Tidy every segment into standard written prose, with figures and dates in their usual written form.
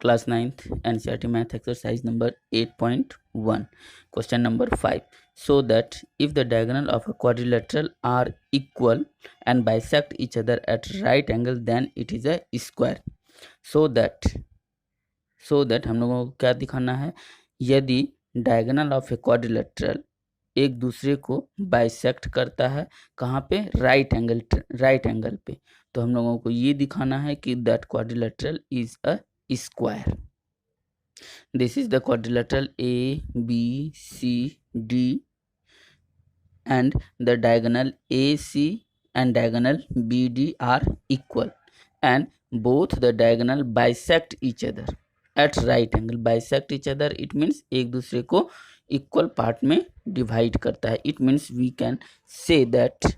Class 9th NCERT Math exercise number 8.1. Question number 5. So that if the diagonal of a quadrilateral are equal and bisect each other at right angle, then it is a square. So that हम लोगों को क्या दिखाना है, यदि diagonal of a quadrilateral एक दूसरे को बाइसेक्ट करता है, कहाँ पे, राइट एंगल पे, तो हम लोगों को ये दिखाना है कि that quadrilateral is a square. This is the quadrilateral A, B, C, D, and the diagonal AC and diagonal BD are equal, and both the diagonal bisect each other at right angle. Bisect each other, it means एक दूसरे को equal पार्ट में divide करता है. It means we can say that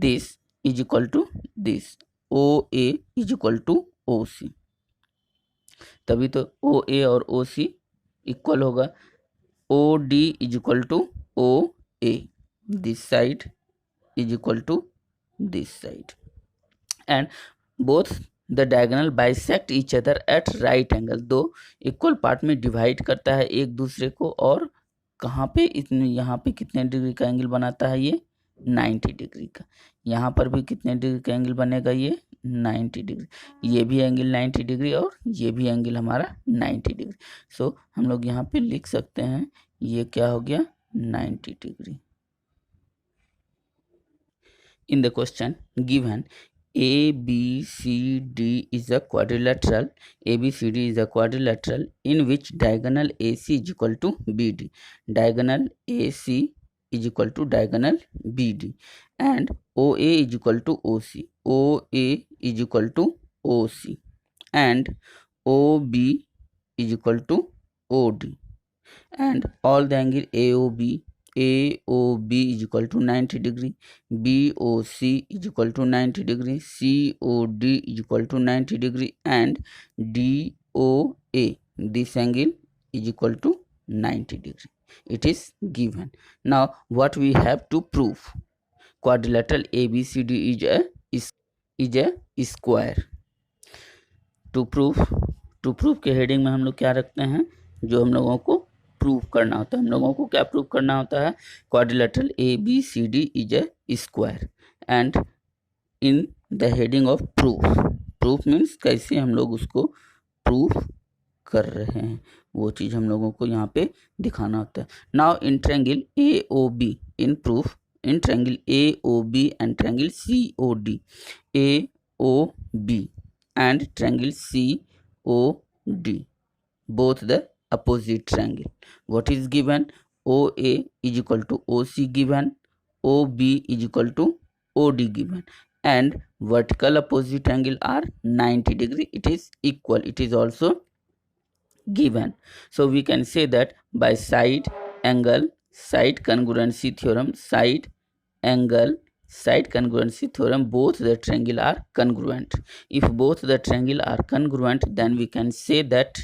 this is equal to this. OA is equal to OC. तभी तो ओ ए और ओ सी इक्वल होगा. O D is equal to O A. This side is equal to this side, and both the diagonal bisect each other at right angle. दो इक्वल पार्ट में divide करता है एक दूसरे को, और कहाँ पे, इतने यहाँ पे कितने डिग्री का एंगल बनाता है, ये 90 डिग्री का. यहाँ पर भी कितने डिग्री का एंगल बनेगा, ये 90 डिग्री. ये भी एंगल 90 डिग्री और ये भी एंगल हमारा 90 डिग्री. सो हम लोग यहाँ पे लिख सकते हैं, ये क्या हो गया, 90 degree. In the question given, ABCD is a quadrilateral. ABCD is a quadrilateral in which diagonal AC is equal to BD. Diagonal AC is equal to diagonal BD, and OA is equal to OC. OA is equal to OC, and OB is equal to OD, and all the angle AOB is equal to 90 degree, BOC is equal to 90 degree, COD is equal to 90 degree, and DOA, this angle is equal to 90 degree. It is given. Now what we have to prove? Quadrilateral ABCD is a square. To prove के heading में हम लोग क्या रखते हैं, जो हम लोगों को प्रूव करना होता है. हम लोगों को क्या प्रूव करना होता है, quadrilateral ABCD is a square. And in the heading of proof means कैसे हम लोग उसको प्रूफ कर रहे हैं, वो चीज़ हम लोगों को यहाँ पे दिखाना होता है. Now in triangle AOB, in proof in triangle AOB and triangle COD, AOB and triangle COD, both the opposite triangle. What is given? OA is equal to OC given, OB is equal to OD given, and vertical opposite angle are 90 degree. It is equal. It is also given. So we can say that by side angle side congruency theorem, side angle side congruency theorem, both the triangle are congruent. If both the triangle are congruent, then we can say that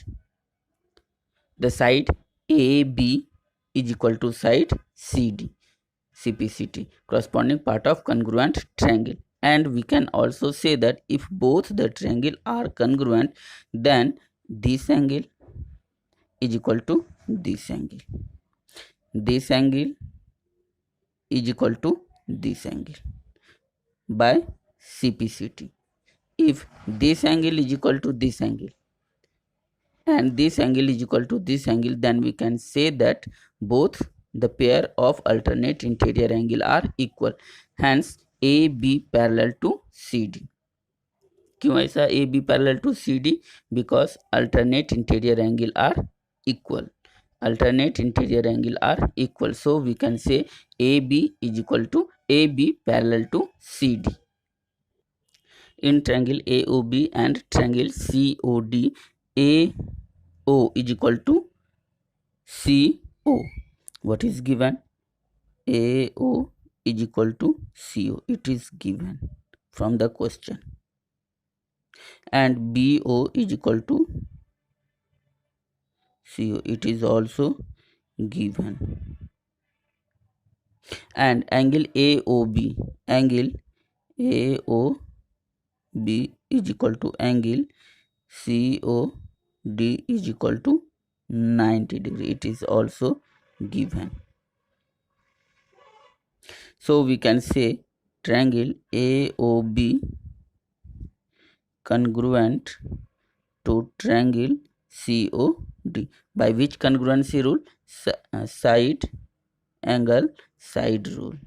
the side AB is equal to side CD, CPCT, corresponding part of congruent triangle. And we can also say that if both the triangle are congruent, then this angle is equal to this angle. This angle is equal to this angle by CPCT. If this angle is equal to this angle and this angle is equal to this angle, then we can say that both the pair of alternate interior angle are equal. Hence AB parallel to CD. क्यों ऐसा AB parallel to CD? Because alternate interior angle are equal. Alternate interior angle are equal. So we can say AB is equal to AB parallel to CD. In triangle AOB and triangle COD, AO is equal to CO. What is given? AO is equal to CO. It is given from the question. And BO is equal to CO. It is also given. And angle AOB is equal to angle COD. D is equal to 90 degree. It is also given. So we can say triangle AOB congruent to triangle COD. By which congruency rule? Side angle side rule.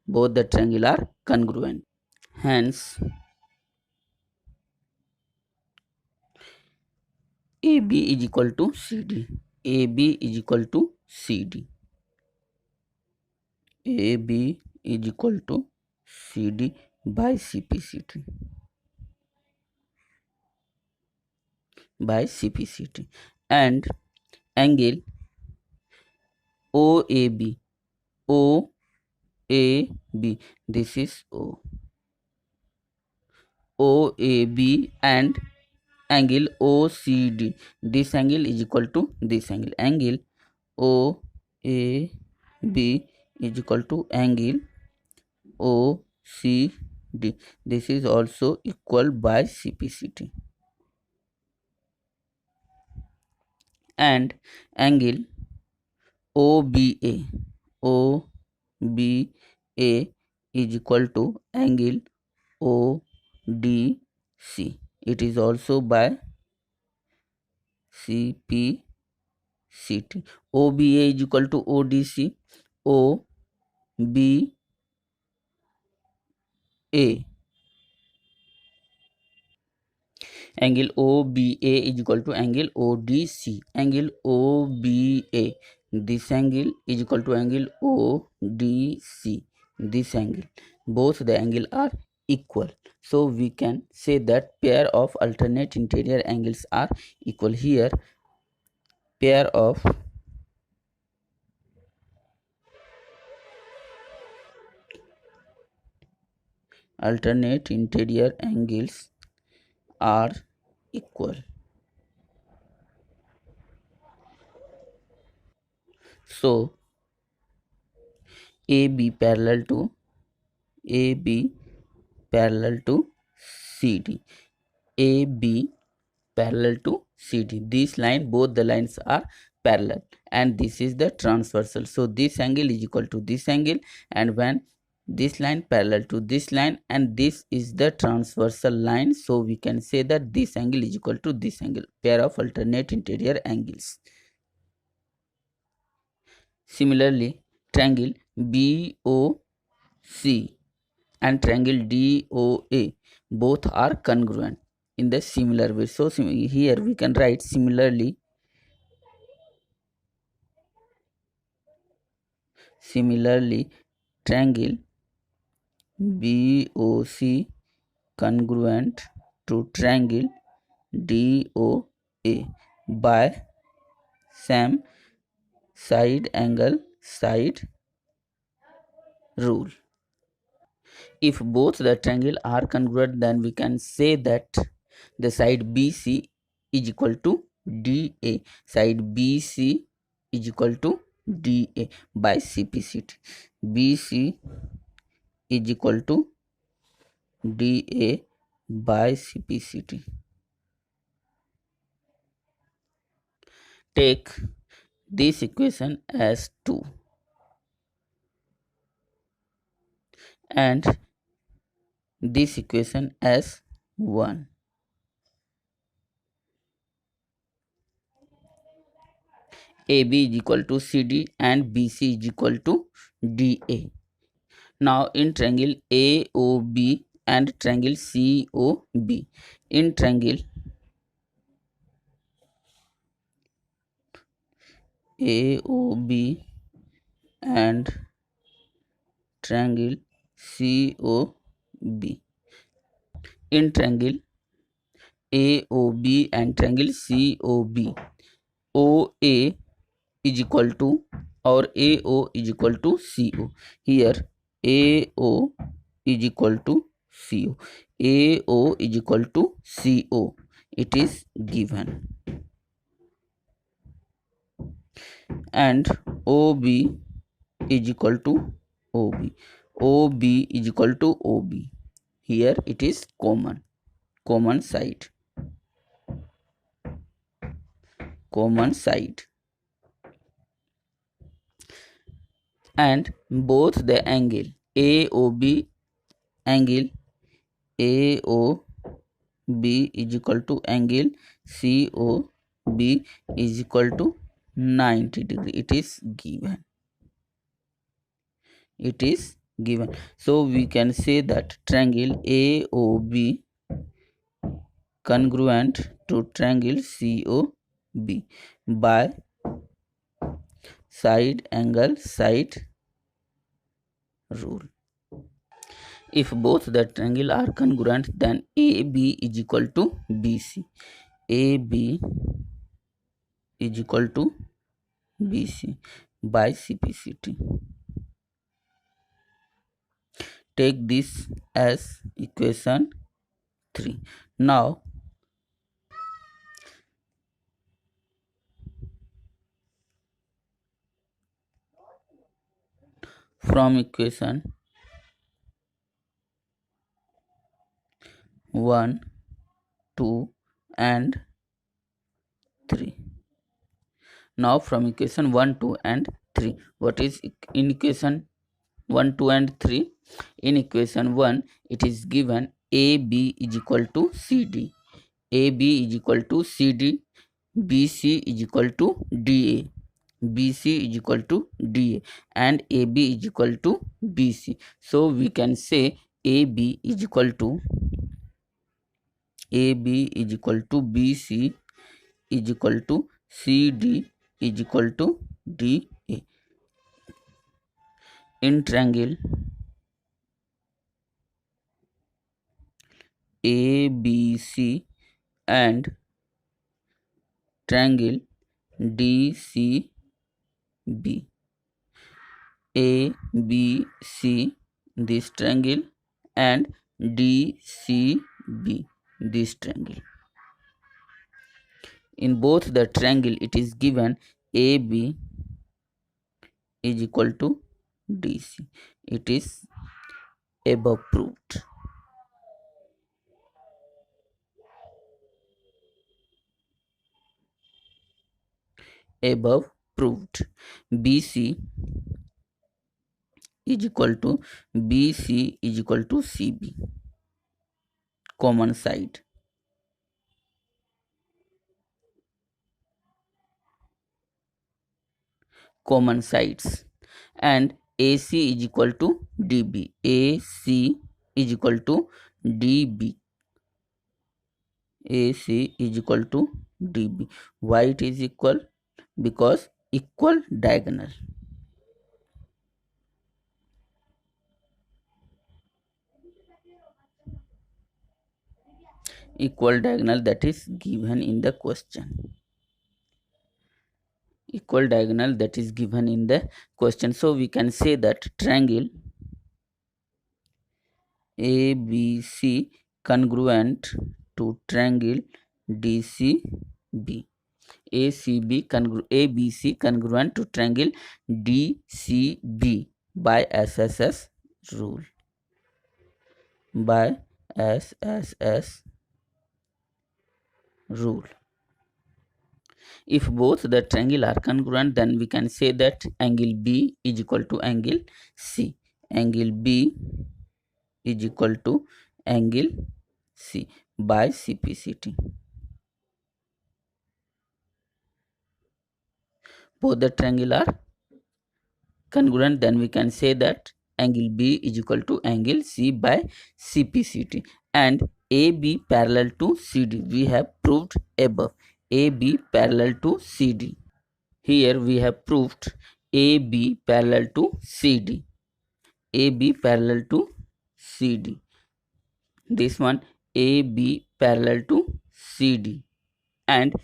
Both the triangle are congruent. Hence, AB is equal to CD. AB is equal to CD. AB is equal to CD by CPCT. By CPCT. And angle OAB. OAB. This is O. OAB and angle OCD. This angle is equal to this angle. Angle OAB is equal to angle OCD. This is also equal by CPCT. And angle OBA. OBA is equal to angle ODC. It is also by CPCT. OBA is equal to ODC. OBA angle OBA is equal to angle ODC. Angle OBA, this angle is equal to angle ODC. This angle, both the angle are equal. So we can say that pair of alternate interior angles are equal. Here pair of alternate interior angles are equal. So AB parallel to AB parallel to CD. AB parallel to CD. This line, both the lines are parallel, and this is the transversal. So this angle is equal to this angle, and when this line parallel to this line, and this is the transversal line, so we can say that this angle is equal to this angle. Pair of alternate interior angles. Similarly, triangle BOC and triangle DOA both are congruent in the similar way. So here we can write similarly triangle BOC congruent to triangle DOA by same side angle side rule. If both the triangle are congruent, then we can say that the side BC is equal to DA. Side BC is equal to DA by CPCT. BC is equal to DA by CPCT. Take this equation as 2 and this equation as 1. AB is equal to CD and BC is equal to DA. Now in triangle AOB and triangle COB, in triangle AOB and triangle COB, in triangle AOB and triangle COB, OA is equal to or AO is equal to CO. Here AO is equal to CO. AO is equal to CO. It is given. And OB is equal to OB. OB is equal to OB. Here it is common common side, and both the angle AOB is equal to angle COB is equal to 90 degree. It is given. So we can say that triangle AOB congruent to triangle COB by side angle side rule. If both the triangle are congruent, then AB is equal to BC. AB is equal to BC by CPCT. Take this as equation 3. Now from equation 1, 2 and 3. Now from equation 1, 2 and 3. What is in equation 1, 2 and 3? In equation 1, it is given AB is equal to CD. AB is equal to CD. BC is equal to DA. BC is equal to DA and AB is equal to BC. So we can say AB is equal to BC is equal to CD is equal to DA. In triangle ABC and triangle DCB, ABC this triangle and DCB this triangle. In both the triangle it is given AB is equal to DC. It is above proved. BC is equal to CB, common side. Common sides, and AC is equal to DB. AC is equal to DB. AC is equal to DB. Why it is equal? Because equal diagonal. Equal diagonal that is given in the question. Equal diagonal that is given in the question. So we can say that triangle ABC congruent to triangle DCB. ABC congruent to triangle DCB by SSS rule. By SSS rule. If both the triangle are congruent, then we can say that angle B is equal to angle C. Angle B is equal to angle C by CPCT. Both the triangle are congruent, then we can say that angle B is equal to angle C by CPCT. And AB parallel to CD. We have proved above. AB parallel to CD. Here we have proved AB parallel to CD. AB parallel to CD. This one AB parallel to CD. And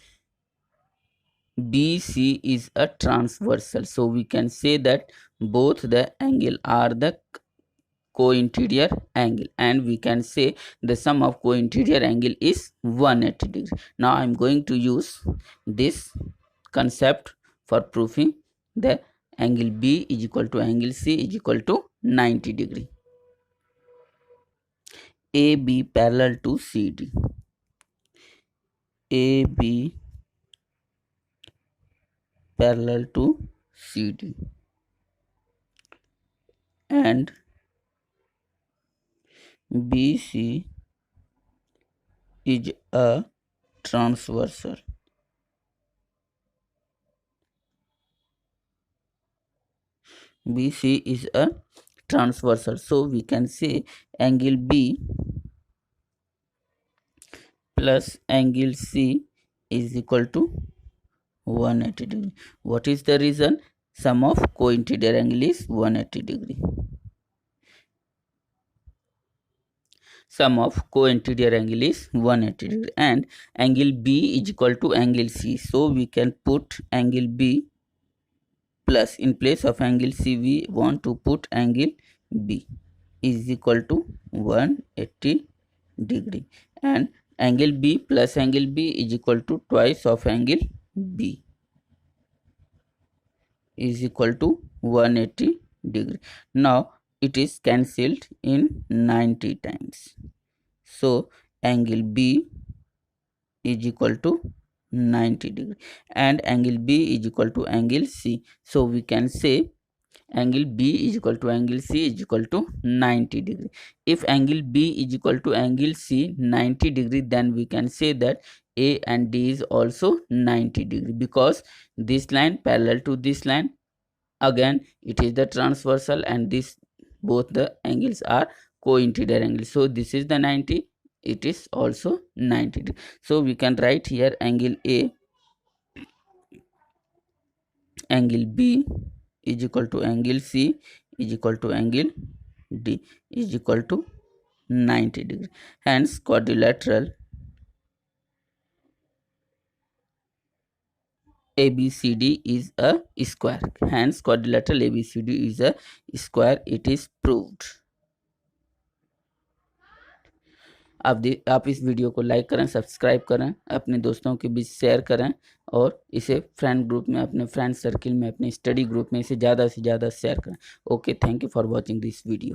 BC is a transversal. So we can say that both the angle are the co-interior angle, and we can say the sum of co-interior angle is 180 degree. Now I am going to use this concept for proving the angle B is equal to angle C is equal to 90 degree. AB parallel to CD. AB parallel to CD and BC is a transversal. BC is a transversal. So we can say angle B plus angle C is equal to 180 degree. What is the reason? Sum of co-interior angle is 180 degree. Sum of co-interior angle is 180 degree and angle B is equal to angle C. So we can put angle B plus in place of angle C we want to put angle B is equal to 180 degree and angle B plus angle B is equal to twice of angle B is equal to 180 degree. Now it is cancelled in 90 times. So angle B is equal to 90 degree and angle B is equal to angle C. So we can say angle B is equal to angle C is equal to 90 degree. If angle B is equal to angle C 90 degree, then we can say that A and D is also 90 degree because this line parallel to this line, again it is the transversal and this both the angles are co-interior angles. So this is the 90, it is also 90 degree. So we can write here angle A, angle B is equal to angle C is equal to angle D is equal to 90 degree. Hence quadrilateral ABCD is a square. Hence quadrilateral ABCD is a square. It is proved. आप इस video को like करें, subscribe करें, अपने दोस्तों के बीच share करें और इसे फ्रेंड ग्रुप में, अपने फ्रेंड सर्किल में, अपने स्टडी ग्रुप में इसे ज़्यादा से ज़्यादा शेयर करें. Okay, thank you for watching this video.